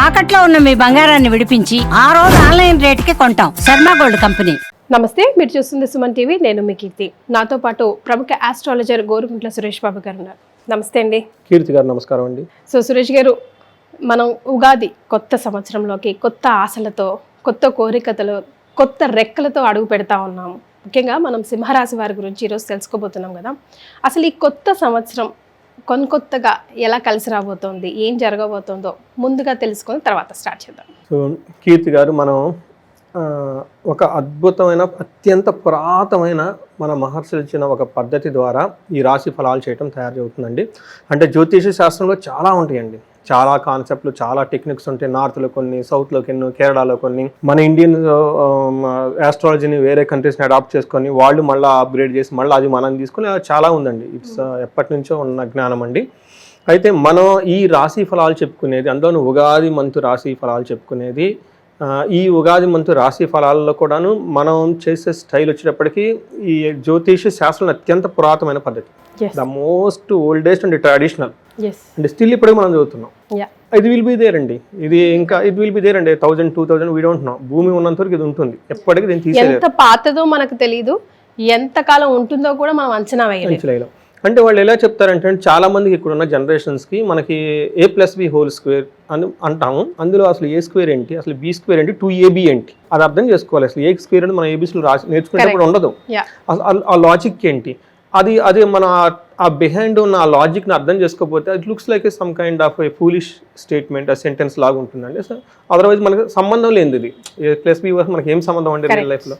తాకట్లో ఉన్న మీ బంగారాన్ని విడిపించి ఆ రోజు ఆన్లైన్ రేటుకి కొంటాం. Sharma gold company. నమస్తే, మీరు చూస్తుంది సుమన్ టీవీ. నేను మీ కీర్తి. నాతో పాటు ప్రముఖ ఆస్ట్రాలజర్ గోరుగుంట్ల సురేష్ బాబు గారు ఉన్నారు. నమస్తే అండి. కీర్తి గారు నమస్కారం అండి. సో సురేష్ గారు, మనం ఉగాది కొత్త సంవత్సరంలోకి కొత్త ఆశలతో, కొత్త కోరికలతో, కొత్త రెక్కలతో అడుగు పెడతా ఉన్నాము. ముఖ్యంగా మనం సింహరాశి వారి గురించి ఈరోజు తెలుసుకోబోతున్నాం కదా. అసలు ఈ కొత్త సంవత్సరం కొత్తగా ఎలా కలిసి రాబోతోంది, ఏం జరగబోతోందో ముందుగా తెలుసుకొని తర్వాత స్టార్ట్ చేద్దాం. సో కీర్తి గారు, మనం ఒక అద్భుతమైన అత్యంత పురాతనమైన మన మహర్షులు ఇచ్చిన ఒక పద్ధతి ద్వారా ఈ రాశి ఫలాలు చేయటం తయారు అవుతుందండి. అంటే జ్యోతిష శాస్త్రంలో చాలా ఉంటాయండి, చాలా కాన్సెప్ట్లు, చాలా టెక్నిక్స్ ఉంటాయి. నార్త్లో కొన్ని, సౌత్లో కొన్ని, కేరళలో కొన్ని. మన ఇండియన్ ఆస్ట్రాలజీని వేరే కంట్రీస్ని అడాప్ట్ చేసుకొని వాళ్ళు మళ్ళీ అప్గ్రేడ్ చేసి మళ్ళీ అది మనం తీసుకొని చాలా ఉందండి. ఇట్స్ ఎప్పటి నుంచో ఉన్న జ్ఞానం అండి. అయితే మనం ఈ రాశి ఫలాలు చెప్పుకునేది, అందులోనూ ఉగాది మంతు రాశి ఫలాలు చెప్పుకునేది, ఈ ఉగాది మంతు రాశి ఫలాల్లో కూడాను మనం చేసే స్టైల్ వచ్చేటప్పటికి ఈ జ్యోతిష శాస్త్రం అత్యంత పురాతనమైన పద్ధతి, the most oldest and traditional. అంటే స్టిల్ ఇప్పటికి మనం చదువుతున్నాం. ఇది విల్ బి దేర్ అండి, ఇది ఇంకా ఇది విల్ బి దేర్ అండి. 1000, 2000 వీ డోంట్ నో. భూమి ఉన్నంత వరకు ఇది ఉంటుంది, ఎప్పటికీ దీన్ని తీసేయలేదు. ఎంత పాతదో మనకు తెలియదు, ఎంత కాలం ఉంటుందో కూడా మనం అంచనా వేయలేం. అంటే వాళ్ళు ఎలా చెప్తారంటే, చాలా మందికి ఇక్కడున్న జనరేషన్స్కి మనకి A+B² అని అంటాము. అందులో అసలు A² ఏంటి, అసలు B² ఏంటి, 2AB ఏంటి, అది అర్థం చేసుకోవాలి. అసలు A² అంటే మన ABCలు రాసి నేర్చుకునేటప్పుడు ఉండదు. ఆ లాజిక్ ఏంటి, అది మన ఆ బిహైండ్ ఉన్న ఆ లాజిక్ని అర్థం చేసుకోకపోతే అది looks like some kind of A foolish statement, ఆ సెంటెన్స్ లాగా ఉంటుందండి. సో అదర్వైజ్ మనకు సంబంధం లేనిది ఇది. A+B మనకి ఏం సంబంధం అండి రియల్ లైఫ్లో.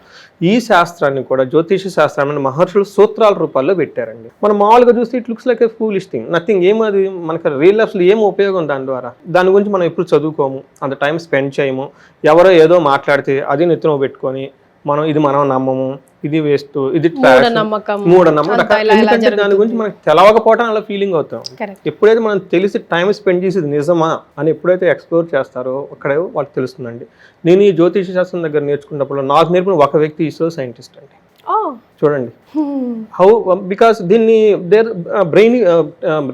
ఈ శాస్త్రాన్ని కూడా, జ్యోతిష శాస్త్రాన్ని మహర్షులు సూత్రాల రూపాల్లో పెట్టారండి. మనం మామూలుగా చూస్తే it looks like A foolish thing, nothing. ఏమది మనకు రియల్ లైఫ్లో ఏం ఉపయోగం దాని ద్వారా? దాని గురించి మనం ఎప్పుడు చదువుకోము, అంత టైం స్పెండ్ చేయము. ఎవరో ఏదో మాట్లాడితే అది నెత్తిన పెట్టుకొని మనం నమ్మము, ఇది వేస్ట్, ఇది మూఢనమ్మకం. ఎందుకంటే దాని గురించి మనకు తెలవకపోవడం అలా ఫీలింగ్ అవుతాం. ఎప్పుడైతే మనం తెలిసి టైం స్పెండ్ చేసేది నిజమా అని ఎప్పుడైతే ఎక్స్ప్లోర్ చేస్తారో అక్కడే వాళ్ళకి తెలుస్తుందండి. నేను ఈ జ్యోతిష శాస్త్రం దగ్గర నేర్చుకున్నప్పుడు నాకు నేర్పిన ఒక వ్యక్తి ఈశ్వర సైంటిస్ట్ అండి. చూడండి హౌ, బికాస్ దీన్ని దేర్ బ్రెయిన్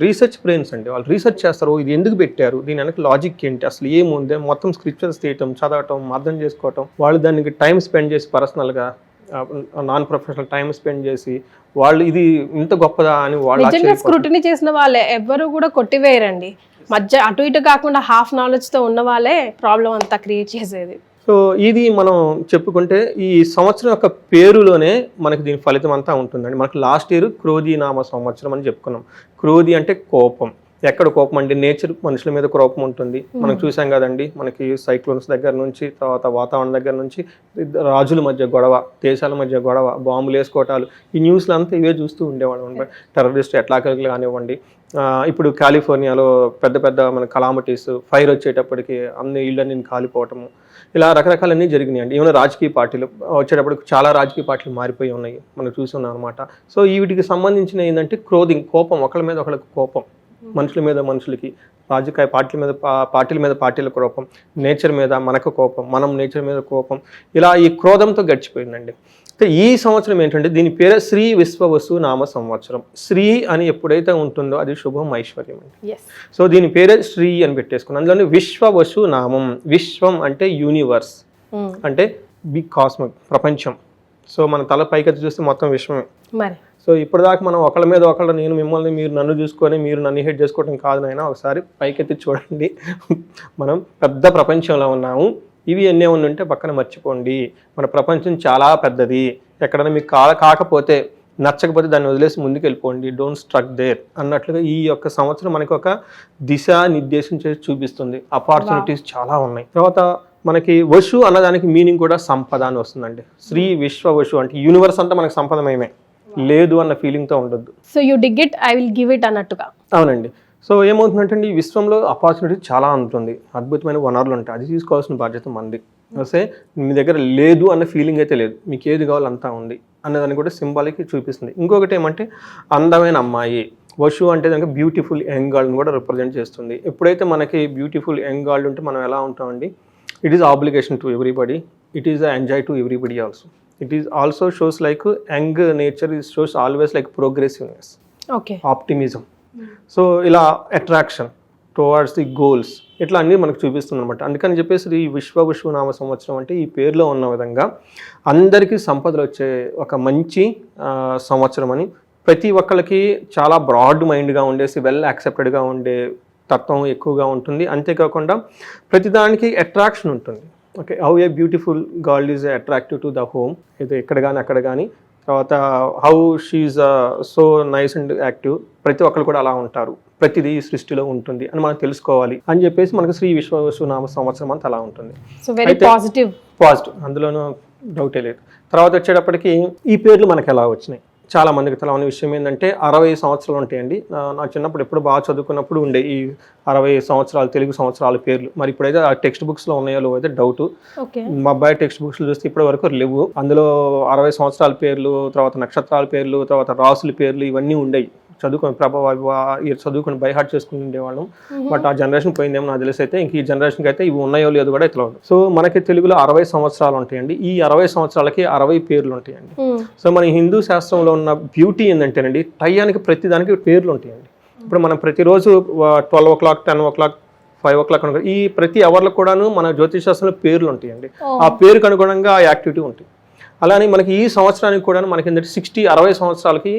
రీసెర్చ్ బ్రెయిన్స్ అండి. వాళ్ళు రీసెర్చ్ చేస్తారు, ఇది ఎందుకు పెట్టారు, దీని వెనక లాజిక్ ఏంటి, అసలు ఏముంది, మొత్తం స్క్రిప్చర్స్ తీయటం, చదవటం, అర్థం చేసుకోవటం. వాళ్ళు దానికి టైం స్పెండ్ చేసి, పర్సనల్గా నాన్ ప్రొఫెషనల్ టైం స్పెండ్ చేసి వాళ్ళు ఇది ఇంత గొప్పదా అని వాళ్ళు స్క్రూటినీ చేసిన వాళ్ళే ఎవ్వరు కూడా కొట్టివేయరండి. మధ్య అటు ఇటు కాకుండా హాఫ్ నాలెడ్జ్తో ఉన్న వాళ్ళే ప్రాబ్లం అంతా క్రియేట్ చేసేది. సో ఇది మనం చెప్పుకుంటే ఈ సంవత్సరం యొక్క పేరులోనే మనకి దీని ఫలితం అంతా ఉంటుందండి. మనకి లాస్ట్ ఇయర్ క్రోధి నామ సంవత్సరం అని చెప్పుకున్నాం. క్రోధి అంటే కోపం. ఎక్కడ కోపం అండి, నేచర్ మనుషుల మీద కోపం ఉంటుంది. మనం చూసాం కదండి, మనకి సైక్లోన్స్ దగ్గర నుంచి, తర్వాత వాతావరణం దగ్గర నుంచి, రాజుల మధ్య గొడవ, దేశాల మధ్య గొడవ, బాంబులు వేసుకోవటాలు, ఈ న్యూస్లు అంతా ఇవే చూస్తూ ఉండేవాళ్ళం అనమాట. టెర్రరిస్ట్ అటాకులు కానివ్వండి, ఇప్పుడు కాలిఫోర్నియాలో పెద్ద మన కలామిటీస్, ఫైర్ వచ్చేటప్పటికి అన్ని ఇళ్ళని కాలిపోవటము, ఇలా రకరకాలన్నీ జరిగినాయండి. ఏమైనా రాజకీయ పార్టీలు వచ్చేటప్పటికి చాలా రాజకీయ పార్టీలు మారిపోయి ఉన్నాయి, మనం చూస్తున్నాం అనమాట. సో వీటికి సంబంధించిన ఏంటంటే క్రోధింగ్, కోపం, ఒకళ్ళ మీద ఒకళ్ళకి కోపం, మనుషుల మీద మనుషులకి, రాజకీయ పార్టీల మీద పార్టీల కోపం, నేచర్ మీద మనకు కోపం, మనం నేచర్ మీద కోపం, ఇలా ఈ క్రోధంతో గడిచిపోయిందండి. ఈ సంవత్సరం ఏంటంటే దీని పేరు శ్రీ విశ్వవసు నామ సంవత్సరం. శ్రీ అని ఎప్పుడైతే ఉంటుందో అది శుభం, ఐశ్వర్యం అండి. సో దీని పేరే శ్రీ అని పెట్టేసుకున్నాం. అందులో విశ్వవసు నామం, విశ్వం అంటే యూనివర్స్, అంటే బిగ్ కాస్మిక్, ప్రపంచం. సో మన తల పైకెత్తి చూస్తే మొత్తం విశ్వమే. సో ఇప్పటిదాకా మనం ఒకళ్ళ మీద ఒకళ్ళు, నేను మిమ్మల్ని, మీరు నన్ను చూసుకొని మీరు నన్ను హెడ్ చేసుకోవడం కాదు నాయనా, ఒకసారి పైకెత్తి చూడండి, మనం పెద్ద ప్రపంచంలో ఉన్నాము. ఇవి ఎన్నే ఉంటే పక్కన మర్చిపోండి, మన ప్రపంచం చాలా పెద్దది. ఎక్కడైనా మీకు కాకపోతే, నచ్చకపోతే దాన్ని వదిలేసి ముందుకు వెళ్ళిపోండి, డోంట్ స్ట్రక్ దేర్ అన్నట్లుగా ఈ యొక్క సంవత్సరం మనకి ఒక దిశా నిర్దేశం చేసి చూపిస్తుంది. ఆపర్చునిటీస్ చాలా ఉన్నాయి. తర్వాత మనకి వశు అన్నదానికి మీనింగ్ కూడా సంపద అని వస్తుందండి. శ్రీ విశ్వ వశు అంటే యూనివర్స్ అంతా మనకు సంపదమయమే, లేదు అన్న ఫీలింగ్తో ఉండొద్దు. So you dig it, I will give it అన్నట్టుగా. అవునండి. సో ఏమవుతుందంటే ఈ విశ్వంలో ఆపర్చునిటీ చాలా ఉంటుంది, అద్భుతమైన వనరులు ఉంటాయి, అది తీసుకోవాల్సిన బాధ్యత మంది. వస్తే మీ దగ్గర లేదు అన్న ఫీలింగ్ అయితే లేదు, మీకు ఏది కావాలో అంతా ఉంది అన్నదాన్ని కూడా సింబాలిక్ చూపిస్తుంది. ఇంకొకటి ఏమంటే అందమైన అమ్మాయి, వశు అంటే దానికి బ్యూటిఫుల్ యంగ్ గర్ల్ని కూడా రిప్రజెంట్ చేస్తుంది. ఎప్పుడైతే మనకి బ్యూటిఫుల్ యంగ్ గర్ల్ ఉంటే మనం ఎలా ఉంటామండి, it is obligation to everybody, it is enjoy to everybody also. It is also shows like young nature is shows always like progressiveness, optimism. So ఇలా attraction, towards the goals, ఇట్లా అన్నీ మనకు చూపిస్తుంది అనమాట. అందుకని చెప్పేసి ఈ విశ్వనామ సంవత్సరం అంటే ఈ పేరులో ఉన్న విధంగా అందరికీ సంపదలు వచ్చే ఒక మంచి సంవత్సరం అని, ప్రతి ఒక్కళ్ళకి చాలా బ్రాడ్ మైండ్గా ఉండేసి వెల్ యాక్సెప్టెడ్గా ఉండే తత్వం ఎక్కువగా ఉంటుంది. అంతేకాకుండా ప్రతిదానికి అట్రాక్షన్ ఉంటుంది. Okay, how a beautiful girl is attractive to the home, ఇది ఎక్కడ కానీ అక్కడ కానీ. తర్వాత how she so nice and active, ప్రతి ఒక్కరు కూడా అలా ఉంటారు, ప్రతిదీ సృష్టిలో ఉంటుంది అని మనం తెలుసుకోవాలి అని చెప్పేసి మనకు శ్రీ విశ్వనామ సంవత్సరం అంతా అలా ఉంటుంది. సో వెరీ పాజిటివ్, అందులోనూ డౌటే లేదు. తర్వాత వచ్చేటప్పటికి ఈ పేర్లు మనకు ఎలా వచ్చినాయి, చాలా మందికి తెలవని విషయం ఏంటంటే 60 సంవత్సరాలు ఉంటాయండి. నా చిన్నప్పుడు ఎప్పుడు బాగా చదువుకున్నప్పుడు ఉండే ఈ 60 సంవత్సరాలు తెలుగు సంవత్సరాల పేర్లు. మరి ఇప్పుడైతే ఆ టెక్స్ట్ బుక్స్లో ఉన్నాయో లేవో అయితే డౌట్. మా అబ్బాయి టెక్స్ట్ బుక్స్లో చూస్తే ఇప్పటి వరకు లేవు. అందులో 60 సంవత్సరాల పేర్లు, తర్వాత నక్షత్రాల పేర్లు, తర్వాత రాసుల పేర్లు ఇవన్నీ ఉండేవి. చదువుకొని చదువుకొని బై హార్ట్ చేసుకుని ఉండేవాళ్ళం. బట్ ఆ జనరేషన్ పోయిందేమో నాకు తెలిసి అయితే ఇంక ఈ జనరేషన్కి అయితే ఇవి ఉన్నాయో లేదో కూడా తెలియదు. సో మనకి తెలుగులో 60 సంవత్సరాలు ఉంటాయండి. ఈ 60 సంవత్సరాలకి 60 పేర్లు ఉంటాయండి. సో మన హిందూ శాస్త్రంలో ఉన్న బ్యూటీ ఏంటంటేనండి, టయానికి ప్రతి దానికి పేర్లు ఉంటాయండి. ఇప్పుడు మనం ప్రతిరోజు 12 o'clock, 10 o'clock, 5 o'clock ఈ ప్రతి అవర్లకు కూడాను మన జ్యోతిష్ శాస్త్రంలో పేర్లు ఉంటాయండి. ఆ పేరుకు అనుగుణంగా ఆ యాక్టివిటీ ఉంటుంది. అలానే మనకి ఈ సంవత్సరానికి కూడా మనకి ఏంటంటే 60 సంవత్సరాలకి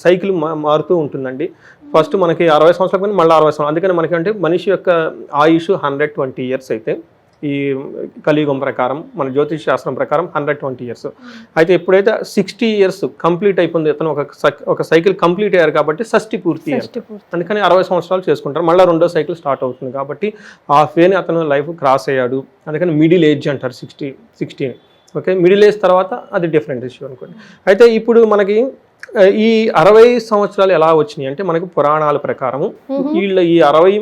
సైకిల్ మారుతూ ఉంటుందండి. ఫస్ట్ మనకి 60 సంవత్సరాల కానీ మళ్ళీ 60 సంవత్సరాలు. అందుకని మనకి అంటే మనిషి యొక్క ఆయుష్ 120 years అయితే ఈ కలియుగం ప్రకారం, మన జ్యోతిష్ శాస్త్రం ప్రకారం 120 years. అయితే ఎప్పుడైతే 60 years కంప్లీట్ అయిపోయింది, అతను ఒక సైకిల్ కంప్లీట్ అయ్యారు కాబట్టి షష్ఠి పూర్తి అయ్యారు. అందుకని 60 సంవత్సరాలు చేసుకుంటారు. మళ్ళీ రెండో సైకిల్ స్టార్ట్ అవుతుంది కాబట్టి ఆ ఫేని అతను లైఫ్ క్రాస్ అయ్యాడు. అందుకని మిడిల్ ఏజ్ అంటారు 60. ఓకే, మిడిల్ ఏజ్ తర్వాత అది డిఫరెంట్ ఇష్యూ అనుకోండి. అయితే ఇప్పుడు మనకి ఈ 60 సంవత్సరాలు ఎలా వచ్చినాయి అంటే మనకి పురాణాల ప్రకారము వీళ్ళ ఈ 60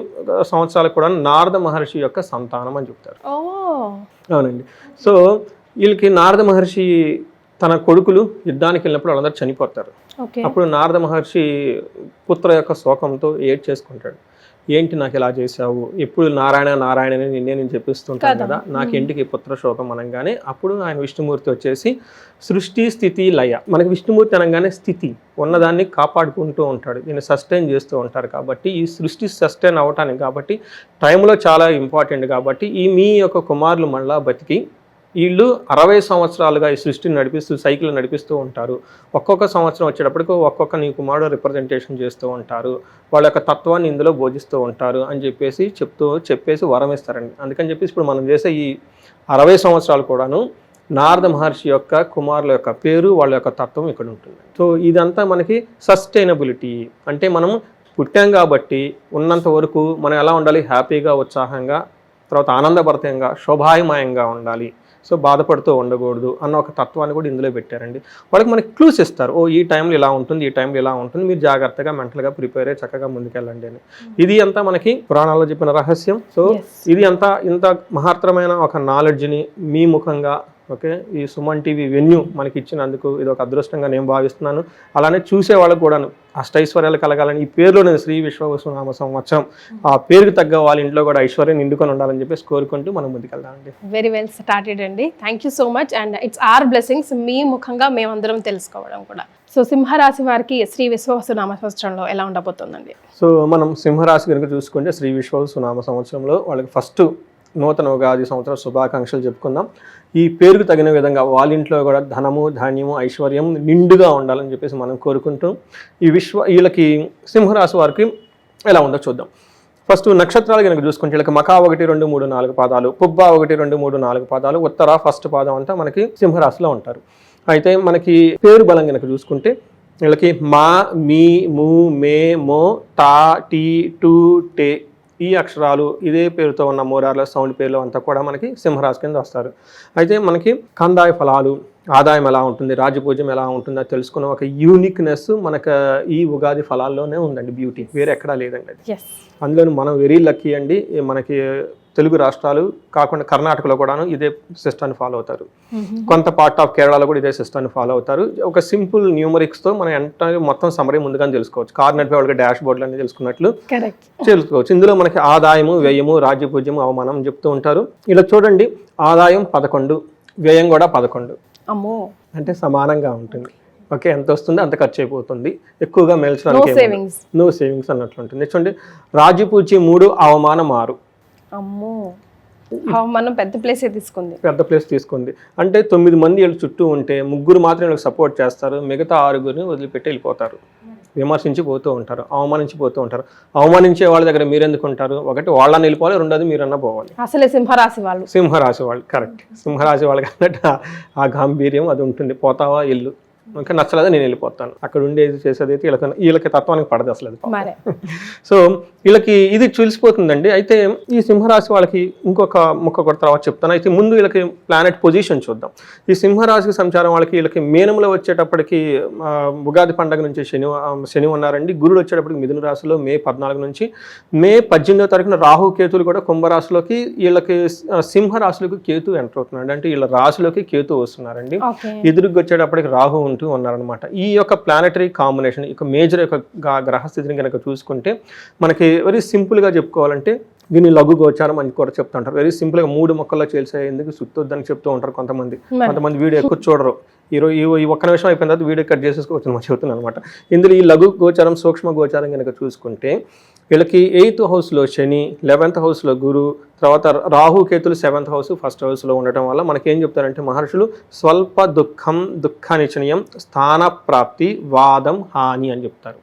సంవత్సరాలకు కూడా నారద మహర్షి యొక్క సంతానం అని చెప్తారు. అవునండి. సో వీళ్ళకి నారద మహర్షి తన కొడుకులు యుద్ధానికి వెళ్ళినప్పుడు వాళ్ళందరూ చనిపోతారు. అప్పుడు నారద మహర్షి పుత్ర యొక్క శోకంతో చేసుకుంటాడు. ఏంటి నాకు ఇలా చేసావు, ఎప్పుడు నారాయణ నారాయణ అని నేను చెప్పిస్తుంటాను కదా, నాకేంటికి పుత్ర శోకం అనగానే అప్పుడు ఆయన విష్ణుమూర్తి వచ్చేసి సృష్టి స్థితి లయ, మనకి విష్ణుమూర్తి అనగానే స్థితి ఉన్నదాన్ని కాపాడుకుంటూ ఉంటాడు, దీన్ని సస్టైన్ చేస్తూ ఉంటారు. కాబట్టి ఈ సృష్టి సస్టైన్ అవటానికి కాబట్టి టైంలో చాలా ఇంపార్టెంట్. కాబట్టి మీ యొక్క కుమారులు మళ్ళా బతికి వీళ్ళు 60 సంవత్సరాలుగా ఈ సృష్టిని సైకిల్ నడిపిస్తూ ఉంటారు. ఒక్కొక్క సంవత్సరం వచ్చేటప్పటికి ఒక్కొక్క నీ కుమారుడు రిప్రజెంటేషన్ చేస్తూ ఉంటారు, వాళ్ళ యొక్క తత్వాన్ని ఇందులో బోధిస్తూ ఉంటారు అని చెప్పేసి వరం ఇస్తారండి. అందుకని చెప్పేసి ఇప్పుడు మనం చేసే ఈ 60 సంవత్సరాలు కూడాను నారద మహర్షి యొక్క కుమారుల యొక్క పేరు, వాళ్ళ యొక్క తత్వం ఇక్కడ ఉంటుంది. సో ఇదంతా మనకి సస్టైనబిలిటీ అంటే మనం పుట్టాం కాబట్టి ఉన్నంత వరకు మనం ఎలా ఉండాలి, హ్యాపీగా, ఉత్సాహంగా, తర్వాత ఆనందభరితంగా, శోభాయమయంగా ఉండాలి. సో బాధపడుతూ ఉండకూడదు అన్న ఒక తత్వాన్ని కూడా ఇందులో పెట్టారండి. వాళ్ళకి మనకి క్లూస్ ఇస్తారు, ఈ టైంలో ఇలా ఉంటుంది, ఈ టైంలో ఇలా ఉంటుంది, మీరు జాగ్రత్తగా మెంటల్గా ప్రిపేర్ అయ్యి చక్కగా ముందుకెళ్ళండి అని. ఇది అంతా మనకి పురాణాల్లో చెప్పిన రహస్యం. సో ఇది అంతా ఇంత మహత్తరమైన ఒక నాలెడ్జ్ని మీ ముఖంగా ఓకే ఈ సుమన్ టీవీ వెన్యూ మనకి ఇచ్చినందుకు ఇది ఒక అదృష్టంగా నేను భావిస్తున్నాను. అలానే చూసే వాళ్ళకు కూడాను అష్టైశ్వర్యాలు కలగాలని ఈ పేరులో శ్రీ విశ్వనామ సంవత్సరం ఆ పేరుకు తగ్గ వాళ్ళ ఇంట్లో కూడా ఐశ్వర్యం నిండుకొని ఉండాలని చెప్పేసి కోరుకుంటూ మనం ముందుకెళ్దామండి. వెరీ వెల్ స్టార్టెడ్ అండి. Thank you so much. And it's our blessings మీ ముఖంగా మేమందరం తెలుసుకోవడం కూడా. సో సింహరాశి వారికి శ్రీ విశ్వనామ సంవత్సరంలో ఎలా ఉండబోతుందండి? సో మనం సింహరాశి కనుక చూసుకుంటే శ్రీ విశ్వనామ సంవత్సరంలో వాళ్ళకి ఫస్ట్ నూతన ఉగాది సంవత్సరం శుభాకాంక్షలు చెప్పుకుందాం. ఈ పేరుకు తగిన విధంగా వాళ్ళ ఇంట్లో కూడా ధనము, ధాన్యము, ఐశ్వర్యం నిండుగా ఉండాలని చెప్పేసి మనం కోరుకుంటూ వీళ్ళకి సింహరాశి వారికి ఎలా ఉందో చూద్దాం. ఫస్ట్ నక్షత్రాలు కనుక చూసుకుంటే వీళ్ళకి మకా 1, 2, 3, 4 పాదాలు, పుబ్బ 1, 2, 3, 4 పాదాలు, ఉత్తర ఫస్ట్ పాదం అంతా మనకి సింహరాశిలో ఉంటారు. అయితే మనకి పేరు బలం కనుక చూసుకుంటే వీళ్ళకి మా, మీ, ము, మే, మో, టా, టీ, టు, టే ఈ అక్షరాలు ఇదే పేరుతో ఉన్న మోరార్ల సౌండ్ పేర్లు అంతా కూడా మనకి సింహరాశి కింద వస్తారు. అయితే మనకి కందాయ ఫలాలు, ఆదాయం ఎలా ఉంటుంది, రాజపూజ్యం ఎలా ఉంటుందో తెలుసుకున్న ఒక యూనిక్నెస్ మనకు ఈ ఉగాది ఫలాల్లోనే ఉందండి. బ్యూటీ వేరే ఎక్కడా లేదండి అది. అందులో మనం వెరీ లక్కీ అండి. మనకి తెలుగు రాష్ట్రాలు కాకుండా కర్ణాటకలో కూడాను ఇదే సిస్టాన్ని ఫాలో అవుతారు. కొంత పార్ట్ ఆఫ్ కేరళలో కూడా ఇదే సిస్టాన్ని ఫాలో అవుతారు. ఒక సింపుల్ న్యూమరిక్స్తో మనం ఎంటైర్ మొత్తం సమరీ ముందుగానే తెలుసుకోవచ్చు. కార్ నడిపే వాళ్ళకి డాష్ బోర్డులు అన్ని తెలుసుకున్నట్లు తెలుసుకోవచ్చు. ఇందులో మనకి ఆదాయము, వ్యయము, రాజ్యపూజ్యము, అవమానం చెప్తూ ఉంటారు. ఇలా చూడండి, ఆదాయం 11, వ్యయం కూడా 11 అమ్మో అంటే సమానంగా ఉంటుంది. ఓకే, ఎంత వస్తుంది అంత ఖర్చు అయిపోతుంది, ఎక్కువగా మేల్చడానికి సేవింగ్స్ నో సేవింగ్స్ అన్నట్లు ఉంటుంది. నెక్స్ట్ చూడండి రాజీపూచి 3 అవమానం 6. అమ్మో మనం పెద్ద ప్లేసే తీసుకుంది. పెద్ద ప్లేస్ తీసుకుంది అంటే 9 మంది వీళ్ళ చుట్టూ ఉంటే 3 మాత్రం వీళ్ళకి సపోర్ట్ చేస్తారు, మిగతా 6గురిని వదిలిపెట్టి వెళ్ళిపోతారు. విమర్శించి పోతూ ఉంటారు, అవమానించి పోతూ ఉంటారు. అవమానించే వాళ్ళ దగ్గర మీరెందుకు ఉంటారు? ఒకటి వాళ్ళని వెళ్ళిపోవాలి, రెండోది మీరన్నా పోవాలి. అసలే సింహరాశి వాళ్ళు. సింహరాశి వాళ్ళు కరెక్ట్. సింహరాశి వాళ్ళకి అన్నట్టు ఆ గాంభీర్యం అది ఉంటుంది. పోతావా ఇల్లు, ఇంకా నచ్చలేదా నేను వెళ్ళిపోతాను, అక్కడ ఉండేది చేసేది అయితే వీళ్ళకి తత్వానికి పడదు అసలు అది. సో వీళ్ళకి ఇది చూసిపోతుందండి. అయితే ఈ సింహరాశి వాళ్ళకి ఇంకొక ముక్క కూడా తర్వాత చెప్తాను. అయితే ముందు వీళ్ళకి ప్లానెట్ పొజిషన్ చూద్దాం. ఈ సింహరాశికి సంచారం వాళ్ళకి వీళ్ళకి మీనంలో వచ్చేటప్పటికి ఉగాది పండుగ నుంచి శని ఉన్నారండి. గురుడు వచ్చేటప్పటికి మిథున రాశిలో మే 14 నుంచి మే 18వ తారీఖున రాహు కేతులు కూడా కుంభరాశిలోకి, వీళ్ళకి సింహరాశులకు కేతు ఎంటర్ అవుతున్నాడు. అంటే వీళ్ళ రాశిలోకి కేతు వస్తున్నారండి. ఎదురుగా వచ్చేటప్పటికి రాహు ఉంటూ ఉన్నారనమాట. ఈ యొక్క ప్లానెటరీ కాంబినేషన్ ఇక మేజర్ యొక్క గ్రహస్థితిని కనుక చూసుకుంటే మనకి వెరీ సింపుల్గా చెప్పుకోవాలంటే దీన్ని లఘు గోచారం అని కూడా చెప్తూ ఉంటారు. వెరీ సింపుల్గా 3 మొక్కల్లో చేసే ఎందుకు సుత్తొద్దని చెప్తూ ఉంటారు కొంతమంది వీడియో ఎక్కువ చూడరు. ఈ ఒక్క నిమిషం అయిపోయిన తర్వాత వీడియో కట్ చేసేసుకోవచ్చు అని చెప్తున్నాను అనమాట. ఇందులో ఈ లఘు గోచారం సూక్ష్మ గోచారం కనుక చూసుకుంటే వీళ్ళకి 8th హౌస్లో శని, 11th హౌస్లో గురు, తర్వాత రాహు కేతులు 7th హౌస్ 1st హౌస్లో ఉండటం వల్ల మనకేం చెప్తారంటే మహర్షులు స్వల్ప దుఃఖానిచనీయం, స్థాన ప్రాప్తి, వాదం, హాని అని చెప్తారు.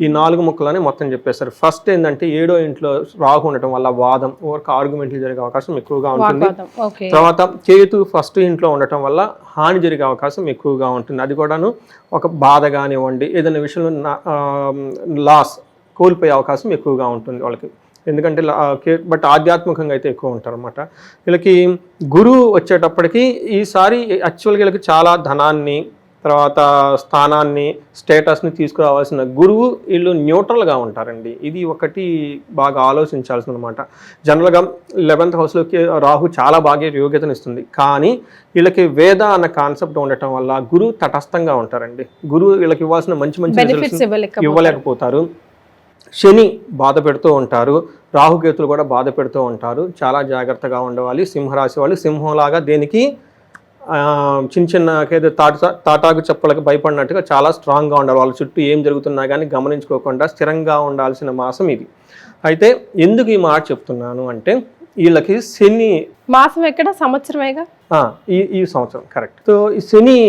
ఈ 4 ముక్కలని మొత్తం చెప్పేస్తారు. ఫస్ట్ ఏంటంటే 7వ ఇంట్లో రాహు ఉండటం వల్ల వాదం, ఒక ఆర్గ్యుమెంట్లు జరిగే అవకాశం ఎక్కువగా ఉంటుంది. తర్వాత కేతు 1st ఇంట్లో ఉండటం వల్ల హాని జరిగే అవకాశం ఎక్కువగా ఉంటుంది. అది కూడాను ఒక బాధ కానివ్వండి, ఏదైనా విషయంలో లాస్ కోల్పోయే అవకాశం ఎక్కువగా ఉంటుంది వాళ్ళకి. ఎందుకంటే బట్ ఆధ్యాత్మికంగా అయితే ఎక్కువ ఉంటారు అనమాట. వీళ్ళకి గురువు వచ్చేటప్పటికి ఈసారి యాక్చువల్గా వీళ్ళకి చాలా ధనాన్ని, తర్వాత స్థానాన్ని, స్టేటస్ని తీసుకురావాల్సిన గురువు వీళ్ళు న్యూట్రల్గా ఉంటారండి. ఇది ఒకటి బాగా ఆలోచించాల్సింది అనమాట. జనరల్గా 11th హౌస్లోకి రాహు చాలా బాగా యోగ్యతనిస్తుంది, కానీ వీళ్ళకి వేద అన్న కాన్సెప్ట్ ఉండటం వల్ల గురువు తటస్థంగా ఉంటారండి. గురువు వీళ్ళకి ఇవ్వాల్సిన మంచి రిజల్ట్స్ ఇవ్వలేకపోతారు. శని బాధ పెడుతూ ఉంటారు, రాహుకేతులు కూడా బాధ పెడుతూ ఉంటారు. చాలా జాగ్రత్తగా ఉండవాలి సింహరాశి వాళ్ళు. సింహంలాగా దేనికి చిన్న ఏదో తాటాకు చెప్పలకు భయపడినట్టుగా చాలా స్ట్రాంగ్గా ఉండాలి. వాళ్ళ చుట్టూ ఏం జరుగుతున్నా కానీ గమనించుకోకుండా స్థిరంగా ఉండాల్సిన మాసం ఇది. అయితే ఎందుకు ఈ మాట చెప్తున్నాను అంటే వీళ్ళకి శని మాసం ఎక్కడ సంవత్సరమేగా ఈ సంవత్సరం కరెక్ట్. సో ఈ శని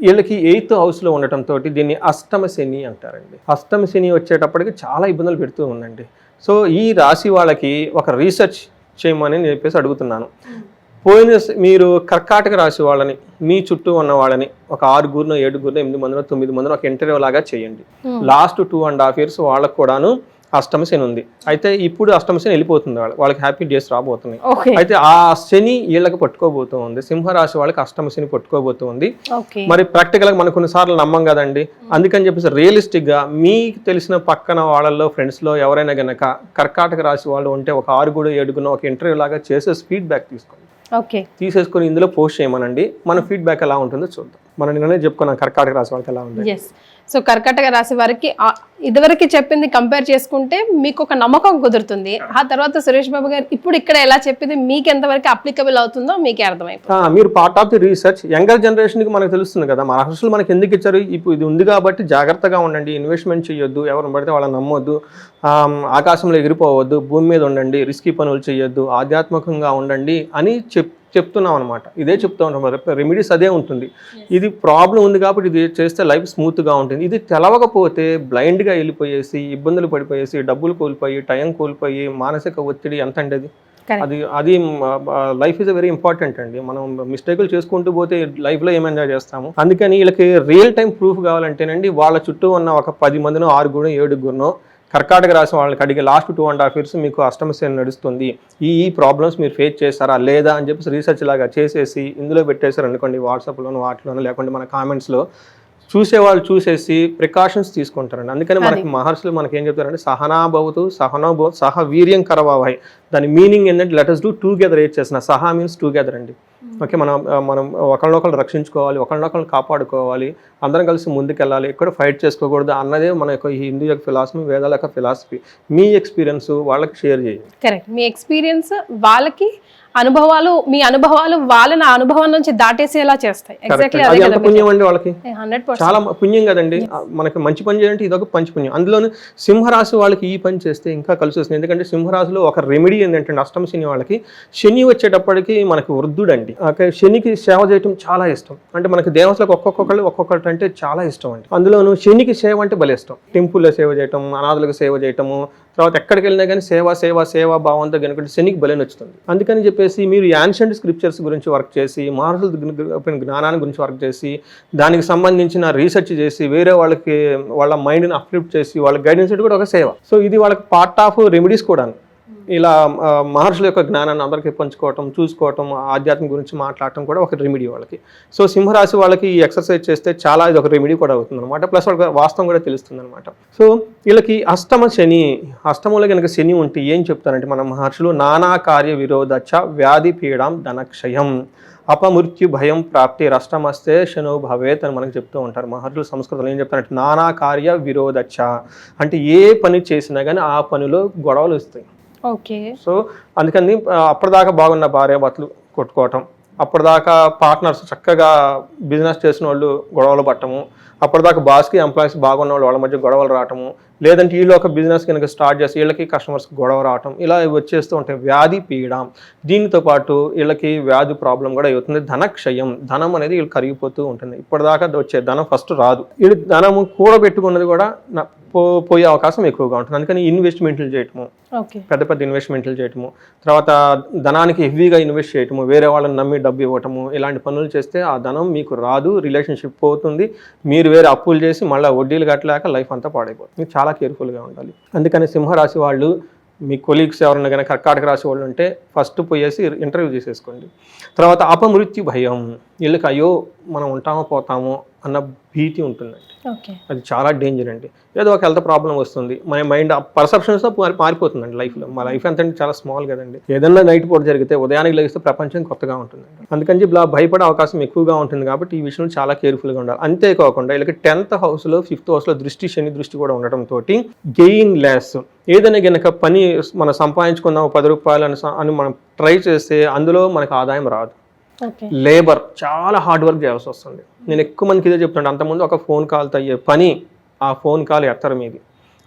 వీళ్ళకి 8th హౌస్లో ఉండటంతో దీన్ని అష్టమ శని అంటారండి. అష్టమ శని వచ్చేటప్పటికి చాలా ఇబ్బందులు పెడుతూ ఉందండి. సో ఈ రాశి వాళ్ళకి ఒక రీసెర్చ్ చేయమని చెప్పేసి అడుగుతున్నాను. మీరు కర్కాటక రాశి వాళ్ళని, మీ చుట్టూ ఉన్న వాళ్ళని ఒక 6గురినో 7గురినో 8 మందినో 9 మందినో ఒక ఇంటర్వ్యూ లాగా చేయండి. లాస్ట్ 2.5 years వాళ్ళకు కూడాను అష్టమ శని ఉంది. అయితే ఇప్పుడు అష్టమ శని వెళ్ళిపోతుంది, వాళ్ళకి హ్యాపీ డేస్ రాబోతున్నాయి. అయితే ఆ శని వీళ్ళకి పట్టుకోబోతుంది. సింహరాశి వాళ్ళకి అష్టమ శని పట్టుకోబోతుంది. మరి ప్రాక్టికల్ గా మనం కొన్నిసార్లు నమ్మం కదండి. అందుకని చెప్పేసి రియలిస్టిక్ గా మీకు తెలిసిన పక్కన వాళ్ళల్లో ఫ్రెండ్స్ లో ఎవరైనా గనక కర్కాటక రాశి వాళ్ళు ఉంటే ఒక 6 7 ఒక ఇంటర్వ్యూ లాగా చేసేసి ఫీడ్బ్యాక్ తీసుకోండి. తీసేసుకొని ఇందులో పోస్ట్ చేయమనండి. మన ఫీడ్బ్యాక్ ఎలా ఉంటుందో చూద్దాం. మనం నిన్ననే చెప్పుకున్నాం కర్కాటక రాశి వాళ్ళకి ఎలా ఉంది. సో కర్కాటక రాశి వారికి ఇదివరకు చెప్పింది కంపేర్ చేసుకుంటే మీకు ఒక నమ్మకం కుదురుతుంది. ఆ తర్వాత సురేష్ బాబు గారు ఇప్పుడు ఇక్కడ ఎలా చెప్పింది మీకు ఎంతవరకు అప్లికబుల్ అవుతుందో మీకే అర్థమైపోతుంది. మీరు part of the research. Younger generation కి మనకు తెలుస్తుంది కదా, మన మహర్షులు మనకి ఎందుకు ఇచ్చారు, ఇప్పుడు ఇది ఉంది కాబట్టి జాగ్రత్తగా ఉండండి, ఇన్వెస్ట్మెంట్ చేయొద్దు, ఎవరిని పడితే వాళ్ళని నమ్మొద్దు, ఆకాశంలో ఎగిరిపోవద్దు, భూమి మీద ఉండండి, రిస్కీ పనులు చేయొద్దు, ఆధ్యాత్మికంగా ఉండండి అని చెప్తున్నాం అనమాట. ఇదే చెప్తా ఉంటాం. రెమెడీస్ అదే ఉంటుంది. ఇది ప్రాబ్లం ఉంది కాబట్టి ఇది చేస్తే లైఫ్ స్మూత్గా ఉంటుంది. ఇది తెలవకపోతే బ్లైండ్గా వెళ్ళిపోయేసి ఇబ్బందులు పడిపోయేసి డబ్బులు కోల్పోయి టైం కోల్పోయి మానసిక ఒత్తిడి ఎంత అండి అది లైఫ్ ఈజ్ వెరీ ఇంపార్టెంట్ అండి. మనం మిస్టేకులు చేసుకుంటూ పోతే లైఫ్లో ఏం ఎంజాయ్ చేస్తాము. అందుకని వీళ్ళకి రియల్ టైం ప్రూఫ్ కావాలంటేనండి వాళ్ళ చుట్టూ ఉన్న ఒక 10 మందినో 6 7 కర్కాటక రాశి వాళ్ళకి అడిగి లాస్ట్ 2.5 years మీకు అష్టమ శని నడుస్తుంది, ఈ ప్రాబ్లమ్స్ మీరు ఫేస్ చేస్తారా లేదా అని చెప్పేసి రీసెర్చ్ లాగా చేసేసి ఇందులో పెట్టేశారు అనుకోండి, వాట్సాప్లోనూ వాటిలోనూ లేకుంటే మన కామెంట్స్లో చూసేవాళ్ళు చూసేసి ప్రికాషన్స్ తీసుకుంటారండి. అందుకని మనకి మహర్షులు మనకి ఏం చెప్తారంటే సహనాభవతు సహ వీర్యం కరవావహై. దాని మీనింగ్ ఏంటంటే లెట్ us do together. ఏది చేసిన సహా మీన్స్ టుగెదర్ అండి. ఓకే, మనం ఒకళ్ళనొకళ్ళు రక్షించుకోవాలి, ఒకళ్ళనొకళ్ళు కాపాడుకోవాలి, అందరం కలిసి ముందుకెళ్ళాలి, ఎక్కడ ఫైట్ చేసుకోకూడదు అన్నదే మన యొక్క హిందూ యొక్క ఫిలాసఫీ, వేదాల యొక్క ఫిలాసఫీ. మీ ఎక్స్పీరియన్స్ వాళ్ళకి షేర్ చేయండి. కరెక్ట్, మీ ఎక్స్పీరియన్స్ వాళ్ళకి మీ అనుభవాలు వాళ్ళని ఆ అనుభవం నుంచి దాటేసేలా చేస్తాయి. ఎగ్జాక్ట్లీ అది అదే ఎంత కదా పుణ్యం అండి వాళ్ళకి, 100%. చాలా పుణ్యం కదండి. మనకి మంచి పని చేయాలంటే ఇదొక మంచి పుణ్యం. అందులోనే సింహరాశి వాళ్ళకి ఈ పని చేస్తే ఇంకా కలిసి వస్తుంది. ఎందుకంటే సింహరాశిలో ఒక రెమెడీ ఏంటంటే అష్టమ శని వాళ్ళకి, శని వచ్చేటప్పటికి మనకి వృద్ధుడండి. శనికి సేవ చేయటం చాలా ఇష్టం. అంటే మనకి దేవతలకు ఒక్కొక్కటి అంటే చాలా ఇష్టం అండి. అందులోనూ శనికి సేవ అంటే భలే ఇష్టం. టెంపుల్లో సేవ చేయటం, అనాథులకు సేవ చేయటము, తర్వాత ఎక్కడికి వెళ్ళినా కానీ సేవా భావంతో కనుక శనికి బలి నచ్చుతుంది. అందుకని చెప్పేసి మీరు యాన్షియంట్ స్క్రిప్చర్స్ గురించి వర్క్ చేసి, మహర్షుల జ్ఞానాన్ని గురించి వర్క్ చేసి, దానికి సంబంధించిన రీసెర్చ్ చేసి, వేరే వాళ్ళకి వాళ్ళ మైండ్ని అప్లిఫ్ట్ చేసి వాళ్ళ గైడెన్స్ కూడా ఒక సేవ. సో ఇది వాళ్ళకి పార్ట్ ఆఫ్ రెమెడీస్ కూడా. ఇలా మహర్షుల యొక్క జ్ఞానాన్ని అందరికీ పంచుకోవటం, చూసుకోవటం, ఆధ్యాత్మిక గురించి మాట్లాడటం కూడా ఒక రెమెడీ వాళ్ళకి. సో సింహరాశి వాళ్ళకి ఈ ఎక్సర్సైజ్ చేస్తే చాలా ఇది ఒక రెమెడీ కూడా అవుతుంది అనమాట. ప్లస్ వాళ్ళకి వాస్తవం కూడా తెలుస్తుంది అనమాట. సో వీళ్ళకి అష్టమంలో కనుక శని ఉంటే ఏం చెప్తారంటే మన మహర్షులు, నానా కార్య విరోధచ్చ వ్యాధి పీడాం ధనక్షయం అపమృత్యు భయం ప్రాప్తి రష్టమస్తే శనో భవేత్ అని మనకు చెప్తూ ఉంటారు మహర్షులు. సంస్కృతంలో ఏం చెప్తారంటే నానా కార్య విరోధచ్చ అంటే ఏ పని చేసినా కానీ ఆ పనిలో గొడవలు వస్తాయి. ఓకే. సో అందుకని అప్పటిదాకా బాగున్న భార్యాభర్తలు కొట్టుకోవటం, అప్పటిదాకా పార్ట్నర్స్ చక్కగా బిజినెస్ చేసిన వాళ్ళు గొడవలు పట్టము, అప్పటిదాకా బాస్కి ఎంప్లాయీస్ బాగున్న వాళ్ళ మధ్య గొడవలు రావటము, లేదంటే వీళ్ళు ఒక బిజినెస్ కనుక స్టార్ట్ చేసి వీళ్ళకి కస్టమర్స్కి గొడవ రావటం, ఇలా వచ్చేస్తూ ఉంటాయి. వ్యాధి పీడం, దీనితో పాటు వీళ్ళకి వ్యాధి ప్రాబ్లం కూడా అవుతుంది. ధనక్షయం, ధనం అనేది వీళ్ళు కరిగిపోతూ ఉంటుంది. ఇప్పటిదాకా వచ్చే ధనం ఫస్ట్ రాదు, వీళ్ళు ధనము కూడబెట్టుకున్నది కూడా పోయే అవకాశం ఎక్కువగా ఉంటుంది. అందుకని ఇన్వెస్ట్మెంట్లు చేయటము, పెద్ద ఇన్వెస్ట్మెంట్లు చేయటము, తర్వాత ధనానికి హెవీగా ఇన్వెస్ట్ చేయటము, వేరే వాళ్ళని నమ్మి డబ్బు ఇవ్వటము, ఇలాంటి పనులు చేస్తే ఆ ధనం మీకు రాదు, రిలేషన్షిప్ పోతుంది, మీరు వేరే అప్పులు చేసి మళ్ళీ వడ్డీలు కట్టలేక లైఫ్ అంతా పాడైపోతుంది. చాలా కేర్ఫుల్గా ఉండాలి. అందుకని సింహరాశి వాళ్ళు, మీ కొలీగ్స్ ఎవరైనా కానీ కర్కాటక రాశి వాళ్ళు ఉంటే ఫస్ట్ పోయేసి ఇంటర్వ్యూ చేసేసుకోండి. తర్వాత అపమృత్యు భయం, వీళ్ళకి అయ్యో మనం ఉంటామో పోతామో అన్న భీతి ఉంటుందండి. అది చాలా డేంజర్ అండి. ఏదో ఒక హెల్త్ ప్రాబ్లం వస్తుంది, మన మైండ్ పర్సెప్షన్స్తో మారిపోతుందండి లైఫ్లో. మా లైఫ్ ఎంత అంటే చాలా స్మాల్ కదండి. ఏదన్నా నైట్ పూట జరిగితే ఉదయానికి లేస్తే ప్రపంచం కొత్తగా ఉంటుందండి. అందుకని ఇలా భయపడే అవకాశం ఎక్కువగా ఉంటుంది. కాబట్టి ఈ విషయంలో చాలా కేర్ఫుల్గా ఉండాలి. అంతేకాకుండా వీళ్ళకి 10th హౌస్లో 5th హౌస్లో శని దృష్టి కూడా ఉండటంతో గెయిన్ లెస్, ఏదైనా కనుక పని మనం సంపాదించుకుందాం 10 రూపాయలు అని మనం ట్రై చేస్తే అందులో మనకు ఆదాయం రాదు. లేబర్ చాలా హార్డ్ వర్క్ చేయాల్సి వస్తుంది. నేను ఎక్కువ మందికి ఇదే చెప్తున్నాను. అంతకుముందు ఒక ఫోన్ కాల్తో అయ్యే పని ఆ ఫోన్ కాల్ ఎత్తరు మీది.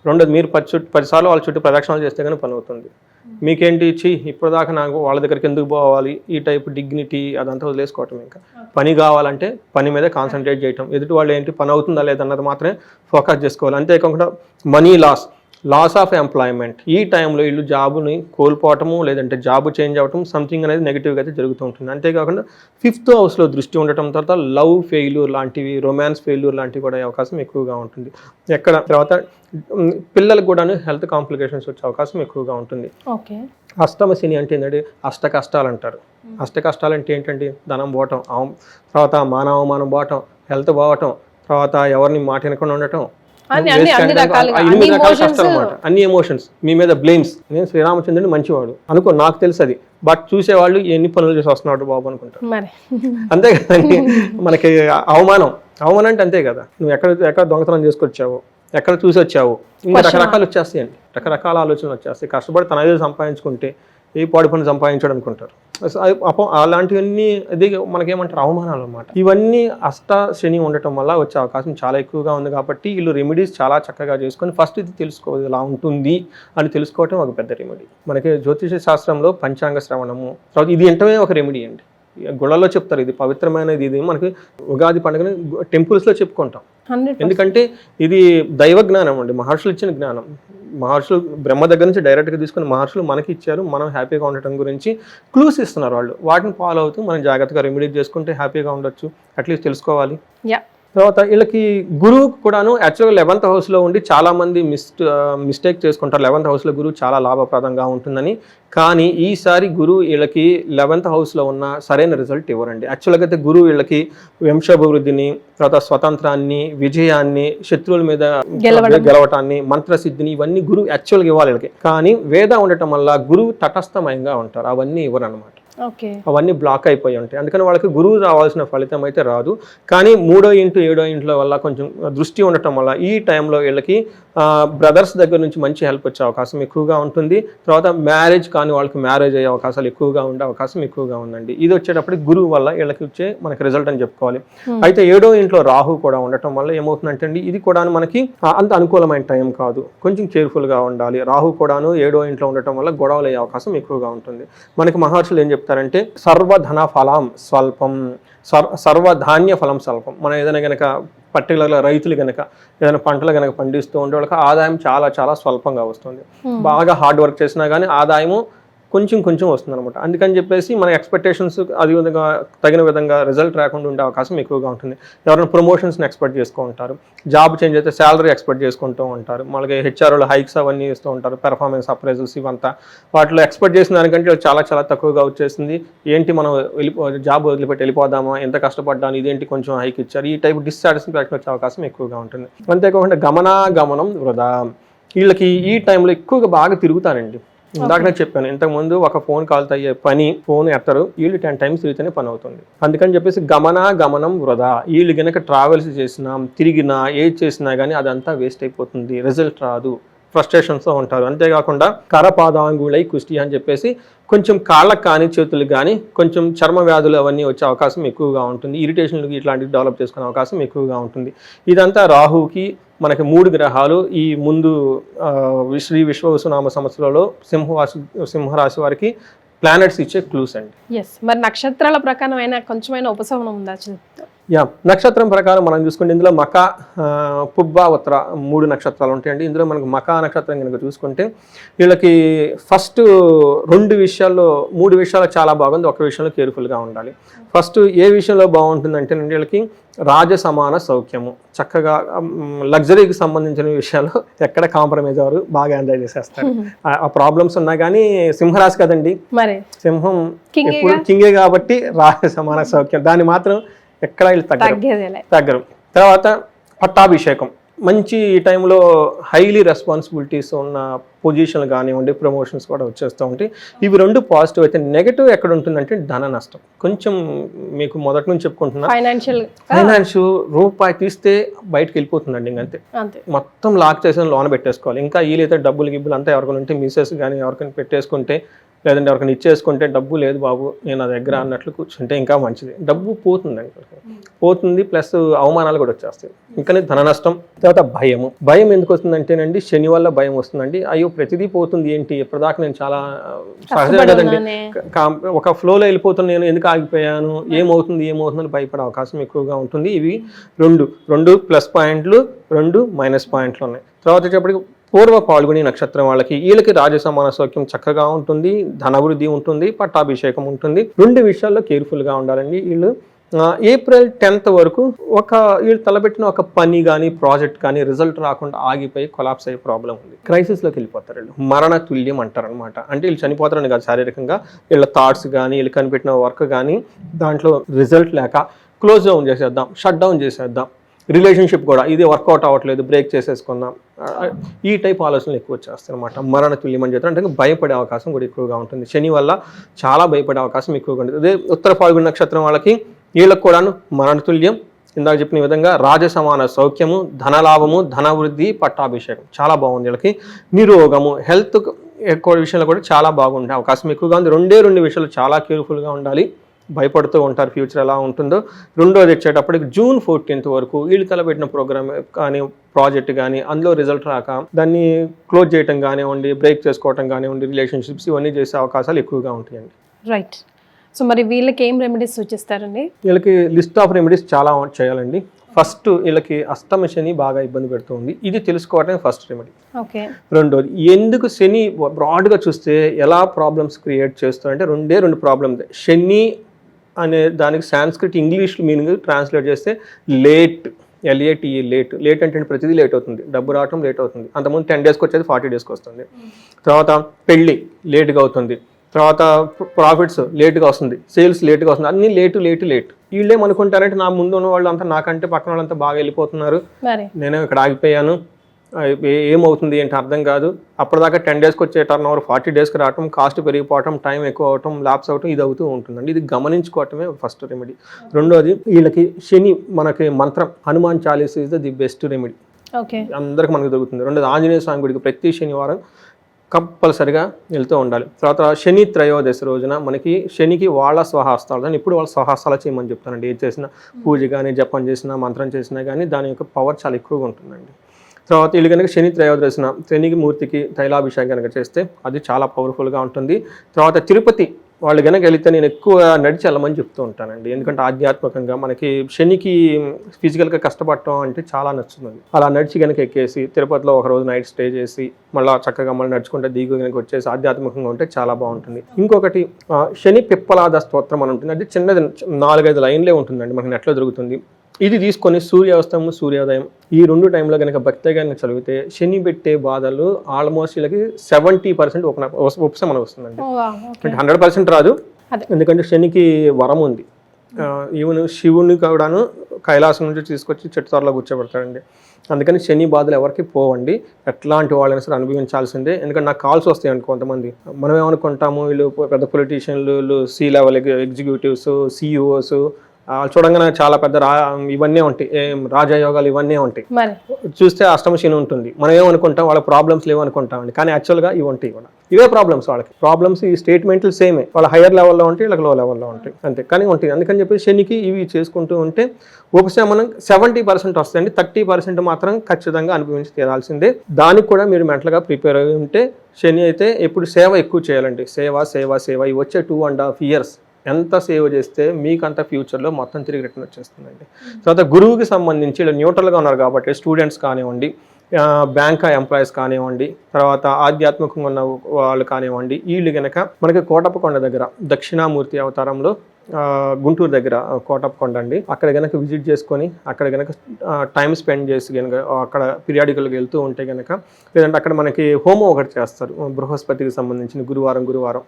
రెండోది మీరు 10 సార్లు వాళ్ళ చుట్టూ ప్రదక్షిణాలు చేస్తే కానీ పని అవుతుంది. మీకేంటి ఇప్పుడు దాకా నాకు వాళ్ళ దగ్గరికి ఎందుకు పోవాలి, ఈ టైప్ డిగ్నిటీ అదంతా వదిలేసుకోవటం. ఇంకా పని కావాలంటే పని మీద కాన్సన్ట్రేట్ చేయటం, ఎదుటి వాళ్ళు ఏంటి పని అవుతుందా లేదన్నది మాత్రమే ఫోకస్ చేసుకోవాలి. అంతేకాకుండా మనీ లాస్ ఆఫ్ ఎంప్లాయ్మెంట్, ఈ టైంలో వీళ్ళు జాబుని కోల్పోవటము, లేదంటే జాబ్ చేంజ్ అవ్వటం, సంథింగ్ అనేది నెగిటివ్గా అయితే జరుగుతూ ఉంటుంది. అంతేకాకుండా 5th హౌస్లో దృష్టి ఉండటం, తర్వాత లవ్ ఫెయిల్యూర్ లాంటివి, రొమాన్స్ ఫెయిల్యూర్ లాంటివి కూడా అవకాశం ఎక్కువగా ఉంటుంది. తర్వాత పిల్లలకు కూడా హెల్త్ కాంప్లికేషన్స్ వచ్చే అవకాశం ఎక్కువగా ఉంటుంది. అష్టమ శని అంటే ఏంటంటే అష్ట కష్టాలు అంటారు. అష్ట కష్టాలు అంటే ఏంటంటే ధనం పోవటం, తర్వాత మానవమానం పోవటం, హెల్త్ పోవటం, తర్వాత ఎవరిని మాట వినకుండా ఉండటం, అన్ని కష్టాలు అనమాట. అన్ని ఎమోషన్స్ మీ మీద బ్లేమ్స్. నేను శ్రీరామచంద్రుని మంచివాడు అనుకో, నాకు తెలుసు అది, బట్ చూసేవాళ్ళు ఎన్ని పనులు చేసి వస్తున్నాడు బాబు అనుకుంటారు. అంతే కదండి. మనకి అవమానం అంటే అంతే కదా. నువ్వు ఎక్కడ దొంగతనం చేసుకొచ్చావు, ఎక్కడ చూసి వచ్చావు, ఇంకా రకరకాలు వచ్చేస్తాయండి. రకరకాల ఆలోచనలు వచ్చేస్తాయి. కష్టపడి తన ఏదో సంపాదించుకుంటే ఏ పాడి పని సంపాదించాడు అనుకుంటారు. అలాంటివన్నీ అది మనకేమంటారు అవమానాలు అనమాట. ఇవన్నీ శని ఉండటం వల్ల వచ్చే అవకాశం చాలా ఎక్కువగా ఉంది. కాబట్టి వీళ్ళు రెమెడీస్ చాలా చక్కగా చేసుకొని ఫస్ట్ ఇది తెలుసుకోవాలి, ఇలా ఉంటుంది అని తెలుసుకోవటం ఒక పెద్ద రెమెడీ. మనకి జ్యోతిష శాస్త్రంలో పంచాంగ శ్రవణము, తర్వాత ఇది వింటమే ఒక రెమెడీ అండి. గుళ్ళలో చెప్తారు ఇది పవిత్రమైనది. ఇది మనకి ఉగాది పండుగని టెంపుల్స్లో చెప్పుకుంటాం. ఎందుకంటే ఇది దైవ జ్ఞానం అండి, మహర్షులు ఇచ్చిన జ్ఞానం. మహర్షులు బ్రహ్మ దగ్గర నుంచి డైరెక్ట్గా తీసుకుని మహర్షులు మనకి ఇచ్చారు. మనం హ్యాపీగా ఉండటం గురించి క్లూస్ ఇస్తున్నారు వాళ్ళు. వాటిని ఫాలో అవుతూ మనం జాగ్రత్తగా రెమెడీ చేసుకుంటే హ్యాపీగా ఉండొచ్చు. అట్లీస్ట్ తెలుసుకోవాలి. తర్వాత వీళ్ళకి గురువు కూడాను యాక్చువల్గా 11th హౌస్లో ఉండి చాలామంది మిస్టేక్ చేసుకుంటారు. 11th హౌస్లో గురువు చాలా లాభప్రదంగా ఉంటుందని. కానీ ఈసారి గురువు వీళ్ళకి 11th హౌస్లో ఉన్న సరైన రిజల్ట్ ఇవ్వరండి. యాక్చువల్గా అయితే గురువు వీళ్ళకి వంశాభివృద్ధిని, తర్వాత స్వతంత్రాన్ని, విజయాన్ని, శత్రువుల మీద గెలవటాన్ని, మంత్రసిద్ధిని, ఇవన్నీ గురువు యాక్చువల్గా ఇవ్వాలి వీళ్ళకి. కానీ వేద ఉండటం వల్ల గురువు తటస్థమయంగా ఉంటారు, అవన్నీ ఇవ్వరు అనమాట. అవన్నీ బ్లాక్ అయిపోయి ఉంటాయి. అందుకని వాళ్ళకి గురువు రావాల్సిన ఫలితం అయితే రాదు. కానీ 3వ ఇంటి 7వ ఇంట్లో వల్ల కొంచెం దృష్టి ఉండటం వల్ల ఈ టైంలో వీళ్ళకి బ్రదర్స్ దగ్గర నుంచి మంచి హెల్ప్ వచ్చే అవకాశం ఎక్కువగా ఉంటుంది. తర్వాత మ్యారేజ్ కానీ వాళ్ళకి మ్యారేజ్ అయ్యే అవకాశాలు ఎక్కువగా ఉండే అవకాశం ఎక్కువగా ఉందండి. ఇది వచ్చేటప్పటికి గురువు వల్ల వీళ్ళకి వచ్చే మనకి రిజల్ట్ అని చెప్పుకోవాలి. అయితే 7వ ఇంట్లో రాహు కూడా ఉండటం వల్ల ఏమవుతుందంటే అండి, ఇది కూడా మనకి అంత అనుకూలమైన టైం కాదు, కొంచెం కేర్ఫుల్గా ఉండాలి. రాహు కూడాను 7వ ఇంట్లో ఉండటం వల్ల గొడవలు అయ్యే అవకాశం ఎక్కువగా ఉంటుంది. మనకి మహర్షులు ఏం చెప్తారంటే సర్వధన ఫలం స్వల్పం, సర్వధాన్య ఫలం స్వల్పం. మనం ఏదైనా కనుక పర్టికులర్గా రైతులు కనుక ఏదైనా పంటలు కనుక పండిస్తూ ఉండే వాళ్ళకి ఆదాయం చాలా చాలా స్వల్పంగా వస్తుంది. బాగా హార్డ్ వర్క్ చేసినా కానీ ఆదాయము కొంచెం కొంచెం వస్తుంది అనమాట. అందుకని చెప్పేసి మన ఎక్స్పెక్టేషన్స్ అది విధంగా తగిన విధంగా రిజల్ట్ రాకుండా ఉండే అవకాశం ఎక్కువగా ఉంటుంది. ఎవరైనా ప్రమోషన్స్ని ఎక్స్పెక్ట్ చేసుకుంటారు, జాబ్ చేంజ్ అయితే శాలరీ ఎక్స్పెక్ట్ చేసుకుంటూ ఉంటారు, మనకి హెచ్ఆర్ఓలు హైక్స్ అవన్నీ ఇస్తూ ఉంటారు, పెర్ఫార్మెన్స్ అప్రైజల్స్ ఇవంతా. వాటిలో ఎక్స్పెక్ట్ చేసిన దానికంటే చాలా చాలా తక్కువగా వచ్చేసింది. ఏంటి మనం జాబ్ వదిలిపెట్టి వెళ్ళిపోదామా, ఎంత కష్టపడ్డాను, ఇదేంటి కొంచెం హైక్ ఇచ్చారు, ఈ టైప్ డిస్సాటిస్ఫాక్షన్ వచ్చే అవకాశం ఎక్కువగా ఉంటుంది. అంతేకాకుండా గమనం వృధా. వీళ్ళకి ఈ టైంలో ఎక్కువగా బాగా తిరుగుతానండి. ఇందాక నేను చెప్పాను, ఇంతకుముందు ఒక ఫోన్ కాల్తో అయ్యే పని ఫోన్ ఎత్తరు, వీళ్ళు 10 times తిరిగితేనే పని అవుతుంది. అందుకని చెప్పేసి గమనం వృధా. వీళ్ళు కనుక ట్రావెల్స్ చేసినా తిరిగినా ఏది చేసినా కానీ అదంతా వేస్ట్ అయిపోతుంది, రిజల్ట్ రాదు, ఫ్రస్ట్రేషన్స్తో ఉంటారు. అంతేకాకుండా కరపాదాంగుళై కుష్టి అని చెప్పేసి కొంచెం కాళ్ళకు కానీ చేతులకు కానీ కొంచెం చర్మ వ్యాధులు అవన్నీ వచ్చే అవకాశం ఎక్కువగా ఉంటుంది. ఇరిటేషన్లు ఇట్లాంటివి డెవలప్ చేసుకునే అవకాశం ఎక్కువగా ఉంటుంది. ఇదంతా రాహుకి మనకి 3 గ్రహాలు ఈ ముందు శ్రీ విశ్వవసునామ సంవత్సరంలో సింహరాశి వారికి ప్లానెట్స్ ఇచ్చే క్లూస్ అండి. మరి నక్షత్రాల ప్రకారం అయినా కొంచెమైనా ఉపశమనం ఉందా? నక్షత్రం ప్రకారం మనం చూసుకుంటే ఇందులో మక, పుబ్బ, ఉత్తర 3 నక్షత్రాలు ఉంటాయండి. ఇందులో మనకు మక నక్షత్రం కనుక చూసుకుంటే వీళ్ళకి ఫస్ట్ 3 విషయాల్లో చాలా బాగుంది, ఒక విషయంలో కేర్ఫుల్గా ఉండాలి. ఫస్ట్ ఏ విషయంలో బాగుంటుందంటే వీళ్ళకి రాజసమాన సౌఖ్యము, చక్కగా లగ్జరీకి సంబంధించిన విషయాల్లో ఎక్కడ కాంప్రమైజ్ అవ్వరు, బాగా ఎంజాయ్ చేసేస్తారు. ఆ ప్రాబ్లమ్స్ ఉన్నా కానీ సింహరాశి కదండి, సింహం ఎప్పుడు కింగే కాబట్టి రాజసమాన సౌఖ్యం, దాన్ని మాత్రం ఎక్కడ వీళ్ళు తగ్గరు. తర్వాత పట్టాభిషేకం, మంచి ఈ టైంలో హైలీ రెస్పాన్సిబిలిటీస్ ఉన్న పొజిషన్లు కానివ్వండి, ప్రమోషన్స్ కూడా వచ్చేస్తూ ఉంటాయి. ఇవి 2 పాజిటివ్ అయితే. నెగటివ్ ఎక్కడ ఉంటుందంటే ధన నష్టం. కొంచెం మీకు మొదటి నుంచి చెప్పుకుంటున్నా, ఫైనాన్షియల్ రూపాయి తీస్తే బయటకు వెళ్ళిపోతుందండి, ఇంకంతే మొత్తం లాక్ చేసి లోన పెట్టేసుకోవాలి. ఇంకా వీలైతే గిబ్బులు అంతా ఎవరికైనా ఉంటే మిసెస్ కానీ ఎవరికైనా పెట్టేసుకుంటే, లేదంటే ఎవరికైనా ఇచ్చేసుకుంటే, డబ్బు లేదు బాబు నేను నా దగ్గర అన్నట్లు కూర్చుంటే ఇంకా మంచిది. డబ్బు పోతుంది ప్లస్ అవమానాలు కూడా వచ్చేస్తాయి. ఇంకా ధన నష్టం. తర్వాత భయం ఎందుకు వస్తుందంటేనండి, శని వల్ల భయం వస్తుందండి. అయ్యో ప్రతిదీ పోతుంది ఏంటి, ఎప్పటిదాకా నేను చాలా సహజంగా కదండి ఒక ఫ్లోలో వెళ్ళిపోతున్నా, నేను ఎందుకు ఆగిపోయాను, ఏమవుతుంది అని భయపడే అవకాశం ఎక్కువగా ఉంటుంది. ఇవి 2 ప్లస్ పాయింట్లు, 2 మైనస్ పాయింట్లు ఉన్నాయి. తర్వాత వచ్చేప్పటికి పూర్వ పాల్గొని నక్షత్రం వీళ్ళకి రాజసమాన సౌఖ్యం చక్కగా ఉంటుంది, ధనవృద్ధి ఉంటుంది, పట్టాభిషేకం ఉంటుంది. 2 విషయాల్లో కేర్ఫుల్గా ఉండాలండి. వీళ్ళు ఏప్రిల్ 10th వరకు వీళ్ళు తలపెట్టిన ఒక పని కానీ ప్రాజెక్ట్ కానీ రిజల్ట్ రాకుండా ఆగిపోయి కొలాప్స్ అయ్యే ప్రాబ్లం ఉంది. క్రైసిస్లోకి వెళ్ళిపోతారు. వీళ్ళు మరణ తుల్యం అంటారు అనమాట. అంటే వీళ్ళు చనిపోతారని కాదు, శారీరకంగా వీళ్ళ థాట్స్ కానీ వీళ్ళు కనిపెట్టిన వర్క్ కానీ దాంట్లో రిజల్ట్ లేక క్లోజ్ డౌన్ చేసేద్దాం, షట్ డౌన్ చేసేద్దాం, రిలేషన్షిప్ కూడా ఇది వర్కౌట్ అవ్వట్లేదు, బ్రేక్ చేసేసుకుందాం, ఈ టైప్ ఆలోచనలు ఎక్కువ వచ్చేస్తాయి అనమాట. మరణ తుల్యం అని చెప్తారు. అంటే భయపడే అవకాశం కూడా ఎక్కువగా ఉంటుంది. శని వల్ల చాలా భయపడే అవకాశం ఎక్కువగా ఉంటుంది. అదే ఉత్తర పాల్గొని నక్షత్రం వీళ్ళకి కూడాను మరణ తుల్యం, ఇందాక చెప్పిన విధంగా రాజసమాన సౌఖ్యము, ధనలాభము, ధనవృద్ధి, పట్టాభిషేకం చాలా బాగుంది. వీళ్ళకి నిరోగము, హెల్త్ ఎక్కువ విషయంలో కూడా చాలా బాగుండే అవకాశం ఎక్కువగా ఉంది. 2 విషయాలు చాలా కేర్ఫుల్గా ఉండాలి, భయపడుతూ ఉంటారు ఫ్యూచర్ ఎలా ఉంటుందో. రెండోది వచ్చేటప్పటికి జూన్ 14th వరకు వీళ్ళు తలపెట్టిన ప్రోగ్రామ్ కానీ ప్రాజెక్ట్ కానీ అందులో రిజల్ట్ రాక దాన్ని క్లోజ్ చేయటం కానివ్వండి, బ్రేక్ చేసుకోవటం కానివ్వండి, రిలేషన్షిప్స్ ఇవన్నీ చేసే అవకాశాలు ఎక్కువగా ఉంటాయండి. రైట్. సో మరి వీళ్ళకి ఏం రెమెడీస్ సూచిస్తారండి? వీళ్ళకి లిస్ట్ ఆఫ్ రెమెడీస్ చాలా చేయాలండి. ఫస్ట్ వీళ్ళకి అష్టమ శని బాగా ఇబ్బంది పెడుతుంది, ఇది తెలుసుకోవటమే ఫస్ట్ రెమెడీ. రెండోది ఎందుకు శని బ్రాడ్గా చూస్తే ఎలా ప్రాబ్లమ్స్ క్రియేట్ చేస్తారంటే 2 ప్రాబ్లమ్. శని అనే దానికి సాంస్క్రిట్ ఇంగ్లీష్ మీనింగ్ ట్రాన్స్లేట్ చేస్తే లేట్, LATE, లేట్ అంటే ప్రతిదీ లేట్ అవుతుంది, డబ్బు రావటం లేట్ అవుతుంది. అంతకుముందు 10 daysకి వచ్చేది 40 daysకి వస్తుంది. తర్వాత పెళ్ళి లేట్గా అవుతుంది, తర్వాత ప్రాఫిట్స్ లేట్గా వస్తుంది, సేల్స్ లేట్గా వస్తుంది, అన్నీ లేటు. వీళ్ళేమనుకుంటారంటే నా ముందు ఉన్న వాళ్ళు అంతా నాకంటే పక్కన వాళ్ళంతా బాగా వెళ్ళిపోతున్నారు, నేను ఇక్కడ ఆగిపోయాను, ఏమవుతుంది ఏంటి అర్థం కాదు. అప్పటిదాకా 10 daysకి వచ్చే టర్న్ ఓవర్ 40 daysకి రావటం, కాస్ట్ పెరిగిపోవటం, టైం ఎక్కువ అవటం, ల్యాప్స్ అవటం, ఇది అవుతూ ఉంటుందండి. ఇది గమనించుకోవటమే ఫస్ట్ రెమెడీ. రెండోది వీళ్ళకి శని మనకి మంత్రం Hanuman Chalisa is the best remedy. Okay. అందరికి మనకు దొరుకుతుంది. రెండోది ఆంజనేయ స్వామి గుడికి ప్రతి శనివారం కంపల్సరిగా వెళ్తూ ఉండాలి. తర్వాత శని త్రయోదశి రోజున మనకి శనికి వాళ్ళ స్వహస్తాలు అని ఇప్పుడు వాళ్ళ స్వహస్తాలు చేయమని చెప్తానండి. ఏది చేసినా పూజ కానీ జపం చేసినా మంత్రం చేసినా కానీ దాని యొక్క పవర్ చాలా ఎక్కువగా ఉంటుందండి. తర్వాత వీళ్ళు కనుక శని త్రయోదశిన శనికి మూర్తికి తైలాభిషేకం కనుక చేస్తే అది చాలా పవర్ఫుల్గా ఉంటుంది. తర్వాత తిరుపతి వాళ్ళు కనుక వెళితే నేను ఎక్కువ నడిచి వెళ్ళమని చెప్తూ ఉంటానండి. ఎందుకంటే ఆధ్యాత్మికంగా మనకి శనికి ఫిజికల్గా కష్టపడటం అంటే చాలా నచ్చుతుంది. అలా నడిచి కనుక ఎక్కేసి తిరుపతిలో ఒక రోజు నైట్ స్టే చేసి మళ్ళీ చక్కగా మళ్ళీ నడుచుకుంటే దిగు కనుక వచ్చేసి ఆధ్యాత్మికంగా ఉంటే చాలా బాగుంటుంది. ఇంకొకటి శని పిప్పలాద స్తోత్రం అని ఉంటుంది. అది చిన్నది 4-5 లైన్లే ఉంటుందండి, మనకి నెట్లో దొరుకుతుంది. ఇది తీసుకొని సూర్యాస్తమం సూర్యోదయం ఈ 2 టైంలో కనుక భక్తిగా చదివితే శని పెట్టే బాధలు ఆల్మోస్ట్ వీళ్ళకి 70% ఉపశమనం వస్తుందండి. అంటే 100% రాదు, ఎందుకంటే శనికి వరం ఉంది. ఈవెన్ శివుని కూడాను కైలాసం నుంచి తీసుకొచ్చి చెట్టు త్వరలో కూర్చోబెడతాడండి. అందుకని శని బాధలు ఎవరికి పోవండి, ఎట్లాంటి వాళ్ళైనా సరే అనుభవించాల్సిందే. ఎందుకంటే నాకు కాల్స్ వస్తాయండి కొంతమంది, మనం ఏమనుకుంటాము వీళ్ళు పెద్ద పొలిటీషియన్లు, సి లెవెల్ ఎగ్జిక్యూటివ్స్, సిఇఓస్ చూడంగానే చాలా పెద్ద ఇవన్నీ ఉంటాయి, రాజయోగాలు ఇవన్నీ ఉంటాయి. చూస్తే అష్టమ శని ఉంటుంది. మనం ఏమనుకుంటాం వాళ్ళ ప్రాబ్లమ్స్ లేవనుకుంటామండి, కానీ యాక్చువల్గా ఇవి ఉంటాయి కూడా. ఇవే ప్రాబ్లమ్స్ వాళ్ళకి. ప్రాబ్లమ్స్ ఈ స్టేట్మెంట్లు సేమే, వాళ్ళ హైయర్ లెవెల్లో ఉంటాయి, వీళ్ళకి లో లెవెల్లో ఉంటాయి, అంతే. కానీ ఉంటాయి. అందుకని చెప్పి శనికి ఇవి చేసుకుంటూ ఉంటే ఉపశమనం 70% వస్తాయండి. 30% మాత్రం ఖచ్చితంగా అనుభవించి తీరాల్సిందే. దానికి కూడా మీరు మెంటల్గా ప్రిపేర్ అయి ఉంటే శని అయితే ఎప్పుడు సేవ ఎక్కువ చేయాలండి. సేవ సేవ సేవ. ఇవి వచ్చే 2.5 years ఎంత సేవ్ చేస్తే మీకు అంత ఫ్యూచర్లో మొత్తం తిరిగి రిటర్న్ వచ్చేస్తుందండి. తర్వాత గురువుకి సంబంధించి ఇలా న్యూట్రల్గా ఉన్నారు కాబట్టి స్టూడెంట్స్ కానివ్వండి, బ్యాంక్ ఎంప్లాయీస్ కానివ్వండి, తర్వాత ఆధ్యాత్మికంగా ఉన్న వాళ్ళు కానివ్వండి, వీళ్ళు కనుక మనకి కోటప్పకొండ దగ్గర దక్షిణామూర్తి అవతారంలో గుంటూరు దగ్గర కోటప్పకొండ అండి, అక్కడ కనుక విజిట్ చేసుకొని అక్కడ కనుక టైం స్పెండ్ చేసి కనుక అక్కడ పీరియాడికల్గా వెళ్తూ ఉంటే కనుక, లేదంటే అక్కడ మనకి హోమం ఒకటి చేస్తారు బృహస్పతికి సంబంధించిన గురువారం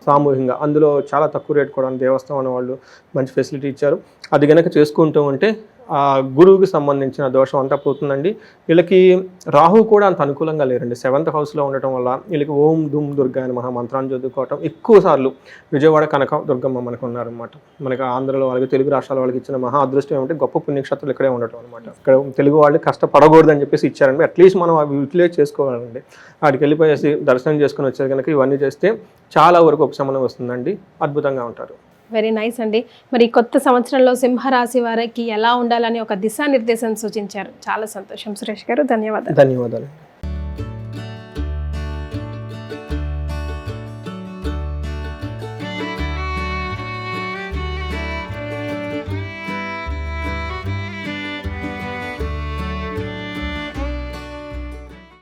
సామూహికంగా. అందులో చాలా తక్కువ రేట్ కూడా దేవస్థానం వాళ్ళు మంచి ఫెసిలిటీ ఇచ్చారు. అది కనుక చేసుకుంటూ ఉంటే ఆ గురువుకి సంబంధించిన దోషం అంతా పోతుందండి. వీళ్ళకి రాహు కూడా అంత అనుకూలంగా లేరండి. 7th హౌస్లో ఉండటం వల్ల వీళ్ళకి ఓం దుమ్ దుర్గా అని మంత్రాన్ని చదువుకోవటం ఎక్కువ సార్లు. విజయవాడ కనక దుర్గమ్మ మనకు ఉన్నారనమాట. మనకి ఆంధ్రలో వాళ్ళకి తెలుగు రాష్ట్రాల వాళ్ళకి ఇచ్చిన మహా అదృష్టం ఏమంటే గొప్ప పుణ్యక్షేత్రాలు ఇక్కడే ఉండటం అనమాట. ఇక్కడ తెలుగు వాళ్ళు కష్టపడకూడదని చెప్పేసి ఇచ్చారండి. అట్లీస్ట్ మనం అవి యూటిలైజ్ చేసుకోవాలండి. వాటికి వెళ్ళిపోయేసి దర్శనం చేసుకుని వచ్చేది కనుక ఇవన్నీ చేస్తే చాలా వరకు ఉపశమనం వస్తుందండి. అద్భుతంగా ఉంటారు. వెరీ నైస్ అండి. మరి కొత్త సంవత్సరంలో సింహరాశి వారికి ఎలా ఉండాలని ఒక దిశానిర్దేశం సూచించారు. చాలా సంతోషం సురేష్ గారు, ధన్యవాదాలు. ధన్యవాదాలు.